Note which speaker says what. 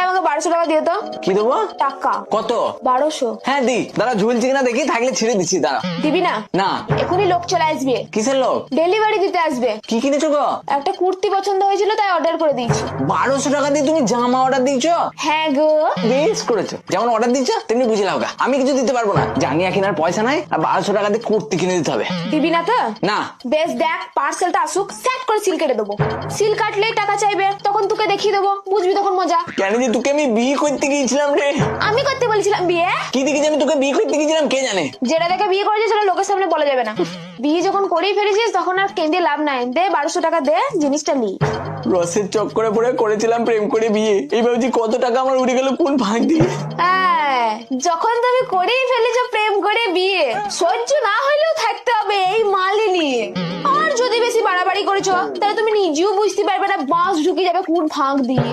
Speaker 1: আমাকে 1200 টাকা দিও তো।
Speaker 2: কি দেবো?
Speaker 1: টাকা
Speaker 2: কত?
Speaker 1: 1200।
Speaker 2: হ্যাঁ দি, দাঁড়া ঝুলছি কিনা দেখি, থাকলে ছেড়ে দিচ্ছি, দাঁড়া।
Speaker 1: দিবি না?
Speaker 2: না।
Speaker 1: এখনই লোক চলে আসবে।
Speaker 2: কিসের লোক?
Speaker 1: ডেলিভারি দিতে আসবে।
Speaker 2: কি কিনেছো গো?
Speaker 1: একটা কুর্তি পছন্দ হয়েছিল তাই অর্ডার করে দিয়েছি।
Speaker 2: 1200 টাকা দিয়ে তুমি জামা অর্ডার দিয়েছো?
Speaker 1: হ্যাঁ গো।
Speaker 2: বেশ করেছো, যেমন অর্ডার দিচ্ছ তেমনি বুঝে লাও গা। আমি কিছু দিতে পারবো না, জাঙ্গিয়া কেনার পয়সা নাই, আর 1200 টাকা দিয়ে কুর্তি কিনে দিতে হবে।
Speaker 1: দিবি না তো?
Speaker 2: না।
Speaker 1: বেশ দেখ, পার্সেলটা আসুক, সেট করে সিল কেটে দেবো। সিল কাটলেই টাকা চাইবে, তখন তোকে দেখিয়ে দেবো, বুঝবি তখন মজা।
Speaker 2: কেন যে তোকে আমি বিয়ে করতে গিয়েছিলাম রে।
Speaker 1: আমি করতে বলেছিলাম বিয়ে?
Speaker 2: কি দেখে যে আমি তোকে বিয়ে করতে গিয়েছিলাম কে জানে।
Speaker 1: যেটা দেখে বিয়ে করেছিস সেটা লোকের সামনে বলা যাবে না। বিয়ে যখন করেই ফেলেছিস তখন আর কেঁদে লাভ নাই। দে 1200 টাকা দে, জিনিসটা নি।
Speaker 2: রসের চক্করে পড়ে করেছিলাম প্রেম করে বিয়ে, এই ভাবছি কত টাকা আমার উড়ে গেল কোন ভাগ দিয়ে।
Speaker 1: হ্যাঁ, যখন তুমি করেই ফেলেছো প্রেম করে বিয়ে, সহ্য না হইলেও থাকতে হবে এই মালি নিয়ে। আর যদি বেশি বাড়াবাড়ি করেছো তাহলে তুমি নিজেও বুঝতে পারবে না বাঁশ ঢুকে যাবে কোন ফাঁক দিয়ে।